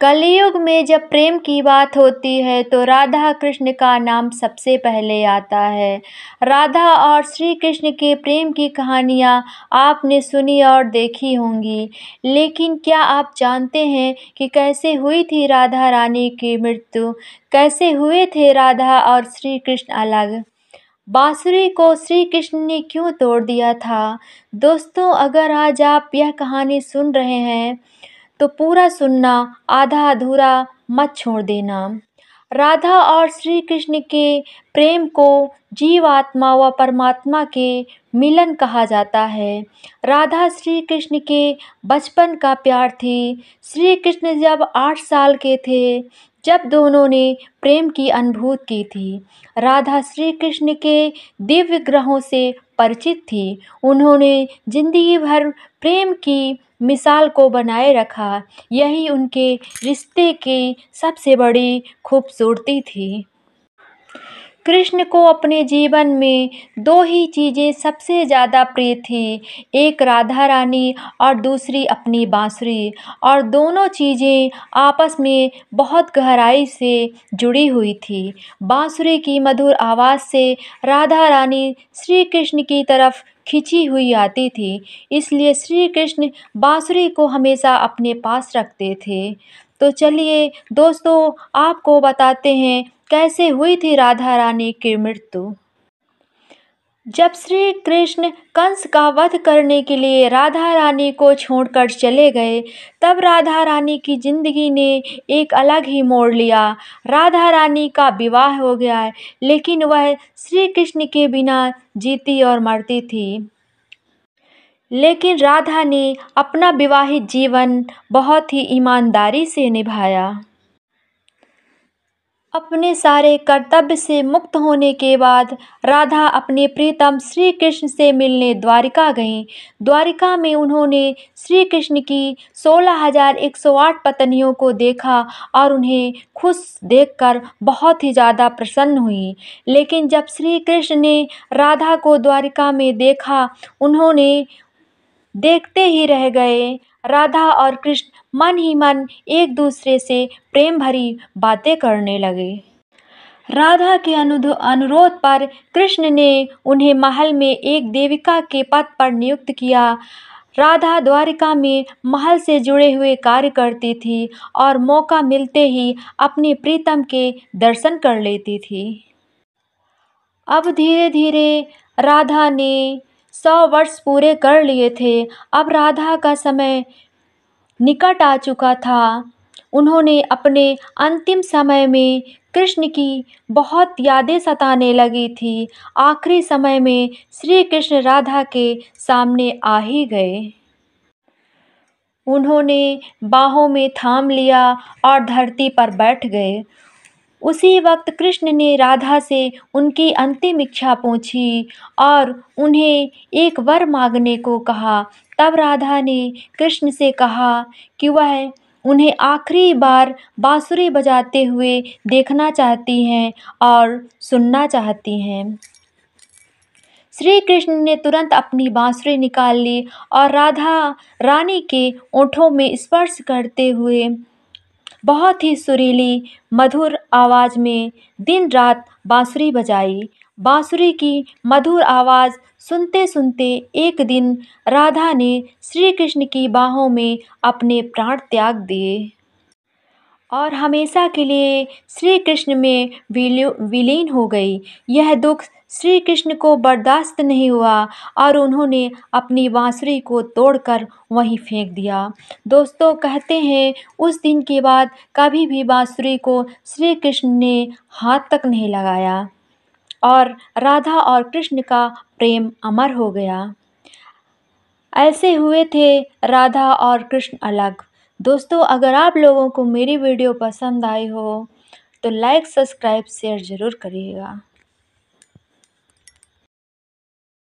कलयुग में जब प्रेम की बात होती है तो राधा कृष्ण का नाम सबसे पहले आता है। राधा और श्री कृष्ण के प्रेम की कहानियाँ आपने सुनी और देखी होंगी, लेकिन क्या आप जानते हैं कि कैसे हुई थी राधा रानी की मृत्यु? कैसे हुए थे राधा और श्री कृष्ण अलग? बांसुरी को श्री कृष्ण ने क्यों तोड़ दिया था? दोस्तों, अगर आज आप यह कहानी सुन रहे हैं तो पूरा सुनना, आधा अधूरा मत छोड़ देना। राधा और श्री कृष्ण के प्रेम को जीवात्मा व परमात्मा के मिलन कहा जाता है। राधा श्री कृष्ण के बचपन का प्यार थी। श्री कृष्ण जब 8 साल के थे, जब दोनों ने प्रेम की अनुभूति की थी। राधा श्री कृष्ण के दिव्य ग्रहों से परिचित थी। उन्होंने जिंदगी भर प्रेम की मिसाल को बनाए रखा। यही उनके रिश्ते की सबसे बड़ी खूबसूरती थी। कृष्ण को अपने जीवन में 2 ही चीज़ें सबसे ज़्यादा प्रिय थी, एक राधा रानी और दूसरी अपनी बांसुरी, और दोनों चीज़ें आपस में बहुत गहराई से जुड़ी हुई थी। बांसुरी की मधुर आवाज़ से राधा रानी श्री कृष्ण की तरफ खिंची हुई आती थी, इसलिए श्री कृष्ण बांसुरी को हमेशा अपने पास रखते थे। तो चलिए दोस्तों, आपको बताते हैं कैसे हुई थी राधा रानी की मृत्यु। जब श्री कृष्ण कंस का वध करने के लिए राधा रानी को छोड़कर चले गए, तब राधा रानी की जिंदगी ने एक अलग ही मोड़ लिया। राधा रानी का विवाह हो गया, लेकिन वह श्री कृष्ण के बिना जीती और मरती थी। लेकिन राधा ने अपना विवाहित जीवन बहुत ही ईमानदारी से निभाया। अपने सारे कर्तव्य से मुक्त होने के बाद राधा अपने प्रियतम श्री कृष्ण से मिलने द्वारिका गईं। द्वारिका में उन्होंने श्री कृष्ण की 16,108 पत्नियों को देखा और उन्हें खुश देखकर बहुत ही ज़्यादा प्रसन्न हुई। लेकिन जब श्री कृष्ण ने राधा को द्वारिका में देखा, उन्होंने देखते ही रह गए। राधा और कृष्ण मन ही मन एक दूसरे से प्रेम भरी बातें करने लगे। राधा के अनुरोध पर कृष्ण ने उन्हें महल में एक देविका के पद पर नियुक्त किया। राधा द्वारिका में महल से जुड़े हुए कार्य करती थी और मौका मिलते ही अपने प्रीतम के दर्शन कर लेती थी। अब धीरे धीरे राधा ने 100 वर्ष पूरे कर लिए थे। अब राधा का समय निकट आ चुका था। उन्होंने अपने अंतिम समय में कृष्ण की बहुत यादें सताने लगी थी। आखिरी समय में श्री कृष्ण राधा के सामने आ ही गए। उन्होंने बाहों में थाम लिया और धरती पर बैठ गए। उसी वक्त कृष्ण ने राधा से उनकी अंतिम इच्छा पूछी और उन्हें एक वर मांगने को कहा। तब राधा ने कृष्ण से कहा कि वह उन्हें आखिरी बार बांसुरी बजाते हुए देखना चाहती हैं और सुनना चाहती हैं। श्री कृष्ण ने तुरंत अपनी बांसुरी निकाल ली और राधा रानी के ओठों में स्पर्श करते हुए बहुत ही सुरीली मधुर आवाज़ में दिन रात बांसुरी बजाई। बांसुरी की मधुर आवाज़ सुनते सुनते एक दिन राधा ने श्री कृष्ण की बाहों में अपने प्राण त्याग दिए और हमेशा के लिए श्री कृष्ण में विलीन हो गई। यह दुख श्री कृष्ण को बर्दाश्त नहीं हुआ और उन्होंने अपनी बांसुरी को तोड़कर वहीं फेंक दिया। दोस्तों, कहते हैं उस दिन के बाद कभी भी बांसुरी को श्री कृष्ण ने हाथ तक नहीं लगाया और राधा और कृष्ण का प्रेम अमर हो गया। ऐसे हुए थे राधा और कृष्ण अलग। दोस्तों, अगर आप लोगों को मेरी वीडियो पसंद आई हो तो लाइक, सब्सक्राइब, शेयर ज़रूर करिएगा।